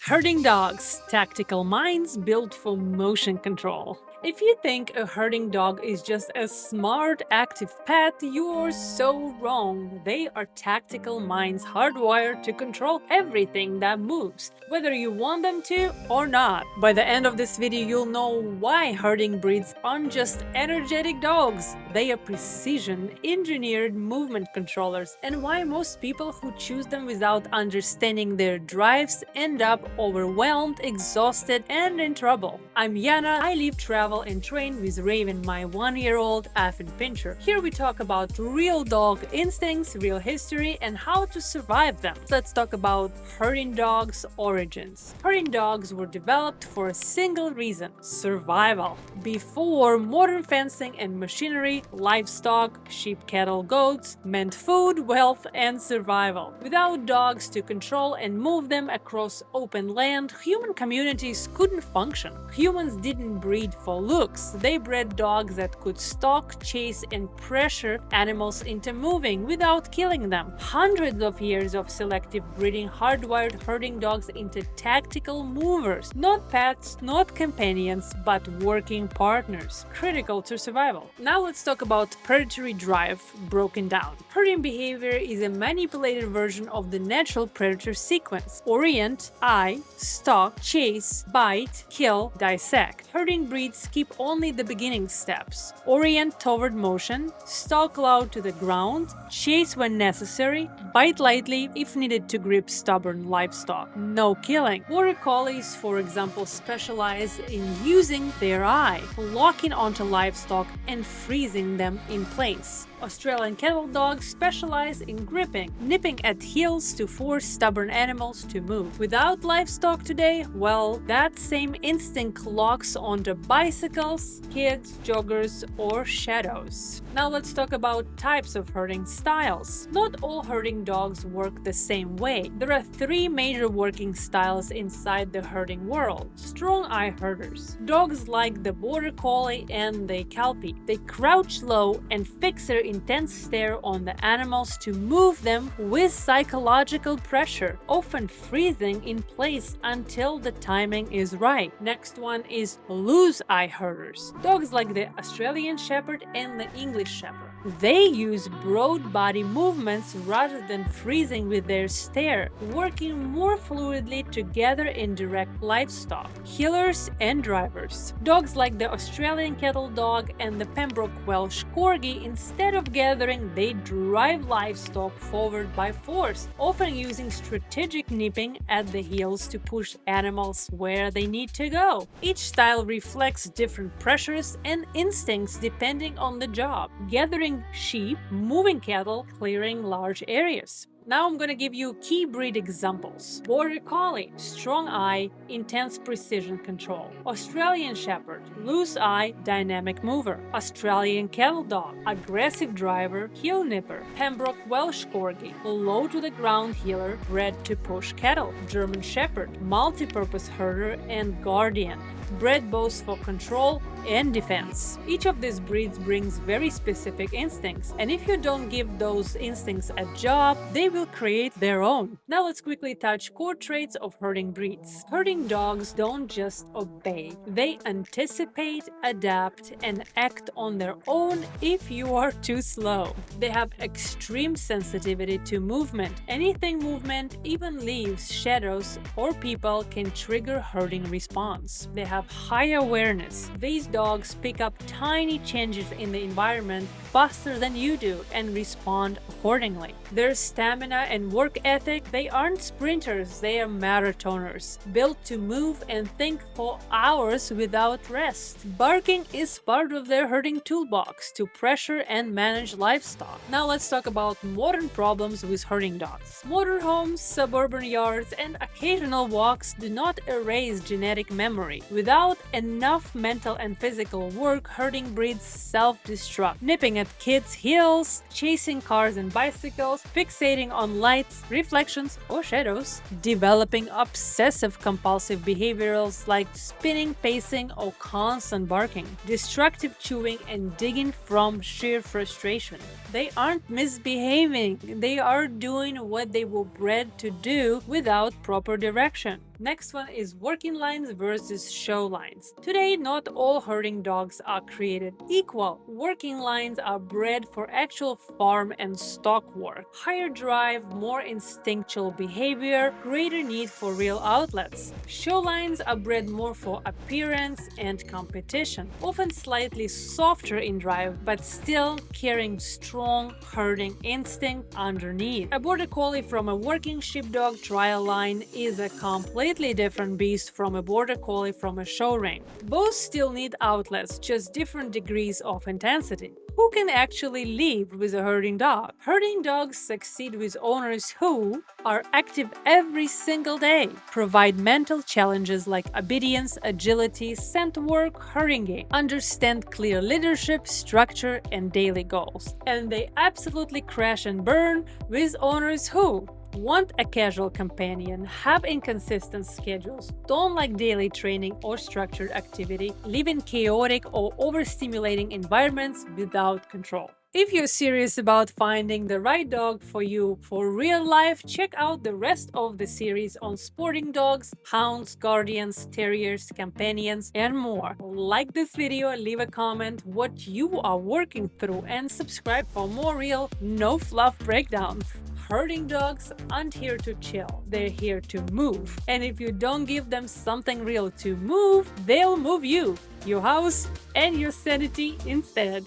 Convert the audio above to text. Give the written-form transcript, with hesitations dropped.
Herding dogs, tactical minds built for motion control. If you think a herding dog is just a smart, active pet, you're so wrong. They are tactical minds hardwired to control everything that moves, whether you want them to or not. By the end of this video, you'll know why herding breeds aren't just energetic dogs. They are precision-engineered movement controllers, and why most people who choose them without understanding their drives end up overwhelmed, exhausted, and in trouble. I'm Iana. I live, travel, and train with Raven, my 1-year-old aphid pincher. Here we talk about real dog instincts, real history, and how to survive them. Let's talk about herding dogs' origins. Herding dogs were developed for a single reason: survival. Before modern fencing and machinery, livestock, sheep, cattle, goats, meant food, wealth, and survival. Without dogs to control and move them across open land, human communities couldn't function. Humans didn't breed for looks. They bred dogs that could stalk, chase, and pressure animals into moving without killing them. Hundreds of years of selective breeding hardwired herding dogs into tactical movers. Not pets, not companions, but working partners. Critical to survival. Now let's talk about predatory drive broken down. Herding behavior is a manipulated version of the natural predator sequence: orient, eye, stalk, chase, bite, kill, dissect. Herding breeds keep only the beginning steps: orient toward motion, stalk low to the ground, chase when necessary, bite lightly if needed to grip stubborn livestock. No killing. Border collies, for example, specialize in using their eye, locking onto livestock and freezing them in place. Australian cattle dogs specialize in gripping, nipping at heels to force stubborn animals to move. Without livestock today, well, that same instinct locks onto bicycles, kids, joggers, or shadows. Now let's talk about types of herding styles. Not all herding dogs work the same way. There are 3 major working styles inside the herding world. Strong eye herders. Dogs like the border collie and the kelpie. They crouch low and fix their intense stare on the animals to move them with psychological pressure, often freezing in place until the timing is right. Next one is loose eye herders. Dogs like the Australian Shepherd and the English Shepherd. They use broad body movements rather than freezing with their stare, working more fluidly together in direct livestock. Healers and drivers. Dogs like the Australian Cattle Dog and the Pembroke Welsh Corgi, instead of gathering, they drive livestock forward by force, often using strategic nipping at the heels to push animals where they need to go. Each style reflects different pressures and instincts depending on the job: gathering sheep, moving cattle, clearing large areas. Now I'm gonna give you key breed examples. Border Collie, strong eye, intense precision control. Australian Shepherd, loose eye, dynamic mover. Australian Cattle Dog, aggressive driver, heel nipper. Pembroke Welsh Corgi, low to the ground healer, bred to push cattle. German Shepherd, multi-purpose herder and guardian, bred both for control and defense. Each of these breeds brings very specific instincts, and if you don't give those instincts a job, they will create their own. Now let's quickly touch core traits of herding breeds. Herding dogs don't just obey. They anticipate, adapt, and act on their own if you are too slow. They have extreme sensitivity to movement. Anything movement, even leaves, shadows, or people can trigger herding response. They have high awareness. These dogs pick up tiny changes in the environment faster than you do and respond accordingly. Their stamina and work ethic, they aren't sprinters, they are marathoners, built to move and think for hours without rest. Barking is part of their herding toolbox to pressure and manage livestock. Now let's talk about modern problems with herding dogs. Motorhomes, suburban yards, and occasional walks do not erase genetic memory. Without enough mental and physical work, herding breeds self-destruct, nipping at kids' heels, chasing cars and bicycles, fixating on lights, reflections, or shadows, developing obsessive-compulsive behaviors like spinning, pacing, or constant barking, destructive chewing, and digging from sheer frustration. They aren't misbehaving, they are doing what they were bred to do without proper direction. Next one is working lines versus show lines. Today, not all herding dogs are created equal. Working lines are bred for actual farm and stock work. Higher drive, more instinctual behavior, greater need for real outlets. Show lines are bred more for appearance and competition, often slightly softer in drive, but still carrying strong herding instinct underneath. A border collie from a working sheepdog trial line is a completely different beast from a border collie from a show ring. Both still need outlets, just different degrees of intensity. Who can actually live with a herding dog? Herding dogs succeed with owners who are active every single day, provide mental challenges like obedience, agility, scent work, herding game, understand clear leadership, structure, and daily goals. And they absolutely crash and burn with owners who want a casual companion, have inconsistent schedules, don't like daily training or structured activity, live in chaotic or overstimulating environments without control. If you're serious about finding the right dog for you for real life, check out the rest of the series on sporting dogs, hounds, guardians, terriers, companions, and more. Like this video, leave a comment what you are working through, and subscribe for more real, no fluff breakdowns. Herding dogs aren't here to chill, they're here to move. And if you don't give them something real to move, they'll move you, your house, and your sanity instead.